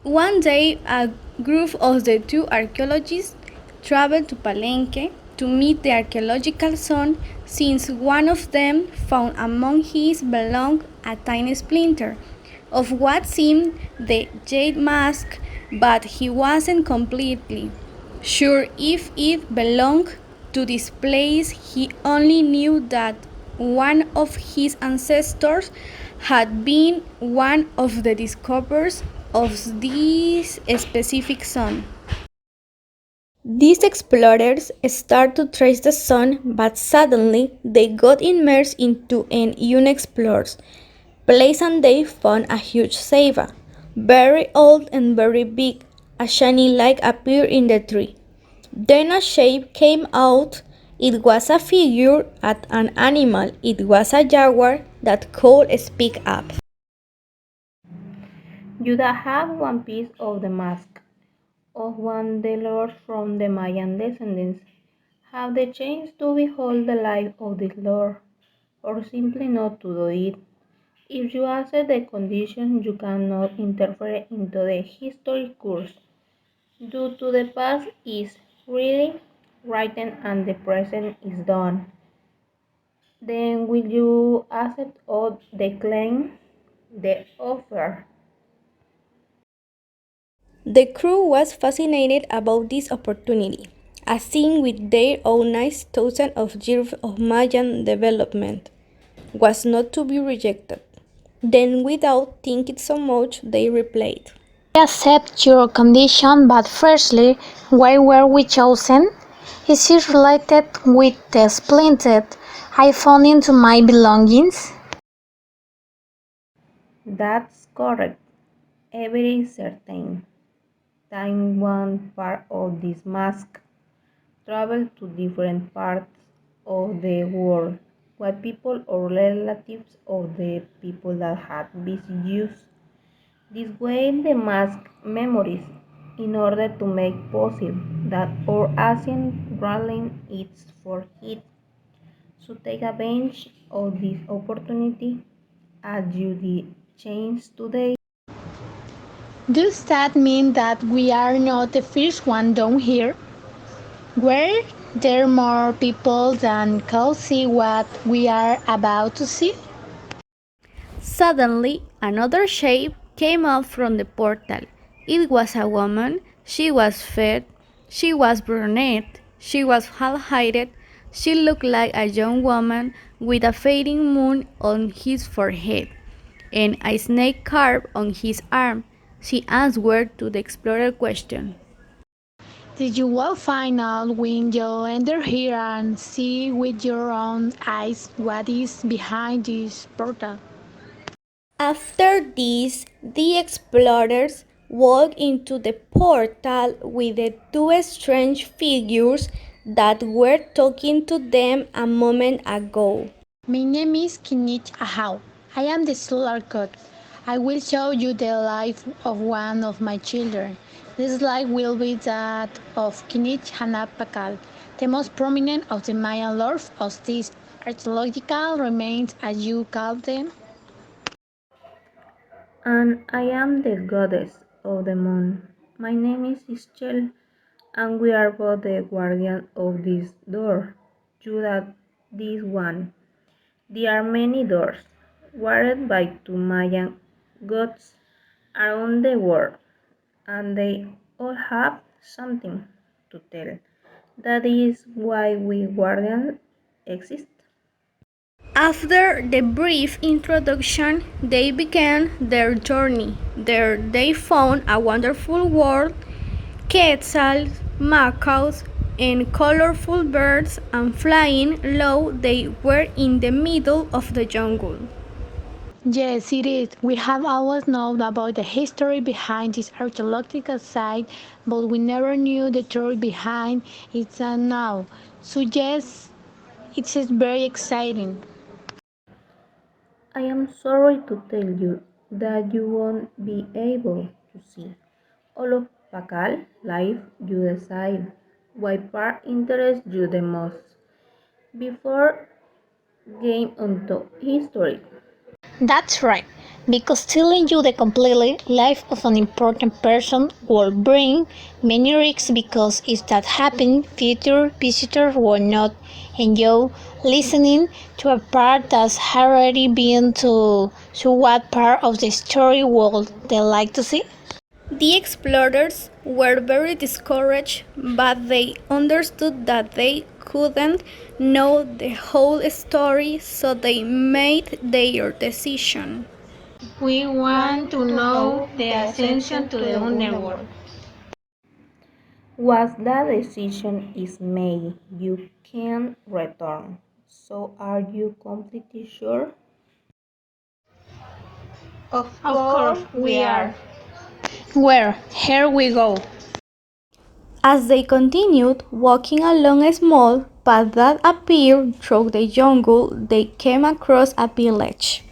One day, a group of the two archaeologists traveled to Palenque to meet the archaeological son, since one of them found among his belongings a tiny splinter of what seemed the jade mask, but he wasn't completely sure if it belonged to this place. He only knew that one of his ancestors had been one of the discoverers of this specific zone. These explorers start to trace the sun, but suddenly they got immersed into an unexplored place and they found a huge ceiba, very old and very big. A shiny light appeared in the tree. Then a shape came out. It was a figure at an animal. It was a jaguar that could speak up. You that have one piece of the mask of one the lord from the Mayan descendants. Have the chance to behold the life of this lord, or simply not to do it. If you accept the condition, you cannot interfere into the history course. Due to the past is reading, written, and the present is done. Then will you accept or decline the offer? The crew was fascinated about this opportunity, as seen with their own eyes thousands of years of Mayan development was not to be rejected. Then, without thinking so much, they replied, I accept your condition, but firstly, why were we chosen? Is it related with the splinter I found into my belongings? That's correct. Every certain time one part of this mask travel to different parts of the world, what people or relatives of the people that had visited use. This way the mask memories in order to make possible that our ancient dwelling is for it. So take advantage of this opportunity as you did change today. Does that mean that we are not the first one down here? Were there more people than could see what we are about to see? Suddenly, another shape came out from the portal. It was a woman. She was fair. She was brunette. She was half-heighted. She looked like a young woman with a fading moon on his forehead and a snake carved on his arm. She answered to the explorer question. Did you all find out when you enter here and see with your own eyes what is behind this portal? After this, the explorers walked into the portal with the two strange figures that were talking to them a moment ago. My name is Kinich Ahau. I am the solar god. I will show you the life of one of my children. This life will be that of Kinich Pakál, the most prominent of the Mayan lords of these archaeological remains, as you call them. And I am the goddess of the moon. My name is Ischel, and we are both the guardian of this door. You that this one. There are many doors, guarded by two Mayan gods around the world, and they all have something to tell. That is why we guardians exist. After the brief introduction, they began their journey. There they found a wonderful world, quetzals, macaws, and colorful birds, and flying low they were in the middle of the jungle. Yes, it is. We have always known about the history behind this archaeological site, but we never knew the truth behind it and now. So yes, it's very exciting. I am sorry to tell you that you won't be able to see all of Pakal life. You decide what part interests you the most before game onto history. That's right. Because telling you the complete life of an important person will bring many risks because if that happened, future visitors will not enjoy listening to a part that's already been to. So what part of the story would they like to see? The explorers were very discouraged, but they understood that they couldn't know the whole story, so they made their decision. We want to know the ascension to the underworld. Once that decision is made, you can return. So are you completely sure? Of course we are. Where? Here we go. As they continued walking along a small path that appeared through the jungle, they came across a village.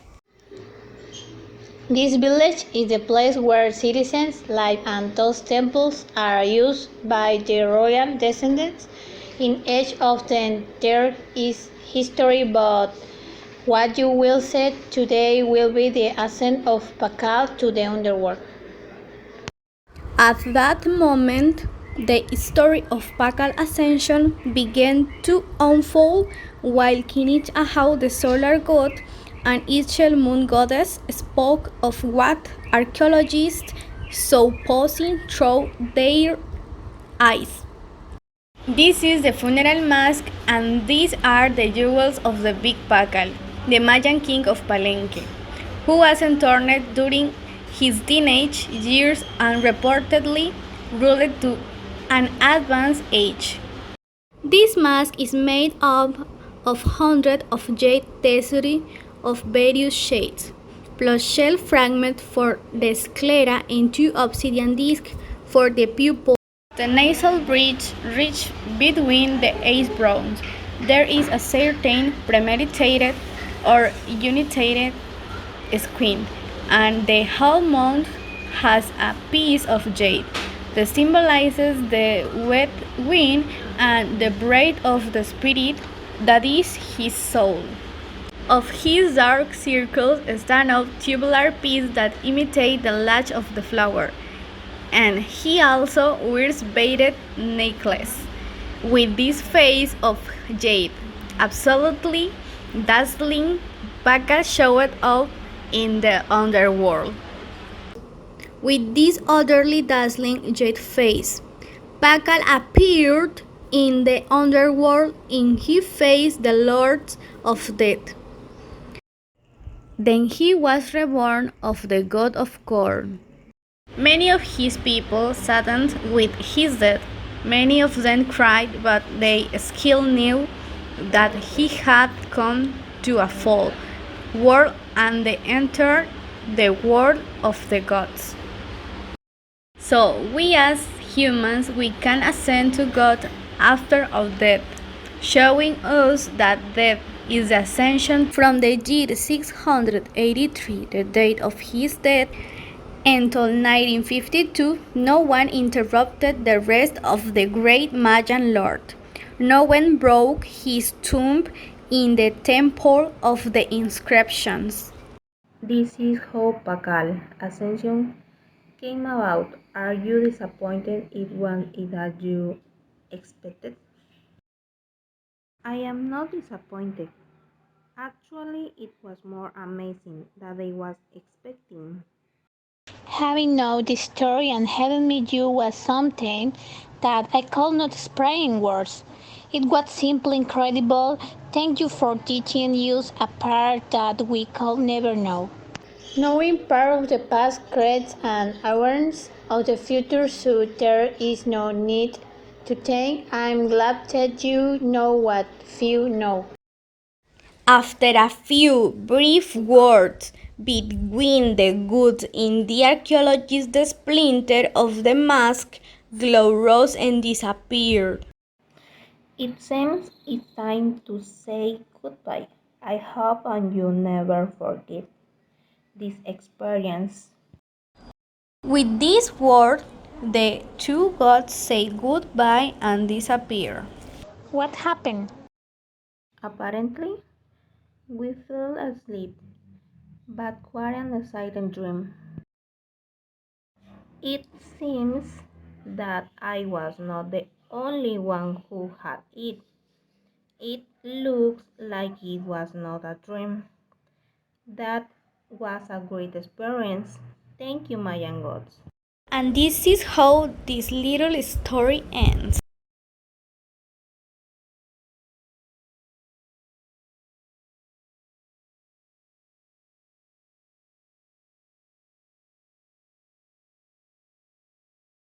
This village is the place where citizens live and those temples are used by the royal descendants. In each of them there is history, but what you will see today will be the ascent of Pakál to the underworld. At that moment, the story of pakál ascension began to unfold while Kinich Ahau, the solar god, and Ischel moon goddess spoke of what archaeologists saw passing through their eyes. This is the funeral mask, and these are the jewels of the big pakál, the Mayan king of Palenque, who was enthroned during his teenage years and reportedly ruled to an advanced age. This mask is made up of hundreds of jade tesserae of various shades, plus shell fragments for the sclera and two obsidian discs for the pupil. The nasal bridge reaches between the eyebrows. There is a certain premeditated or unitated squint, and the whole mouth has a piece of jade that symbolizes the wet wind and the breath of the spirit that is his soul. Of his dark circles stand out tubular pieces that imitate the latch of the flower, and he also wears beaded necklace with this face of jade. Absolutely dazzling, Baka showed up in the underworld. With this utterly dazzling jade face, Pakal appeared in the underworld and he faced the lords of death. Then he was reborn of the god of corn. Many of his people saddened with his death. Many of them cried, but they still knew that he had come to a fall world and they entered the world of the gods. So we as humans, we can ascend to God after our death, showing us that death is the ascension from the year 683, the date of his death, until 1952, no one interrupted the rest of the great Mayan lord. No one broke his tomb in the temple of the inscriptions. This is how Pakal Ascension came about. Are you disappointed it wasn't as you expected? I am not disappointed. Actually, it was more amazing than I was expecting. Having known the story and having met you was something that I could not express in words. It was simply incredible. Thank you for teaching us a part that we could never know. Knowing part of the past creates an awareness of the future, so there is no need to think. I'm glad that you know what few know. After a few brief words between the goods and the archaeologist, the splinter of the mask glow rose and disappeared. It seems it's time to say goodbye. I hope and you never forget this experience. With these words, the two gods say goodbye and disappear. What happened? Apparently, we fell asleep. But what an exciting dream! It seems that I was not the only one who had it. It looks like it was not a dream. That was a great experience. Thank you, my young gods. And this is how this little story ends.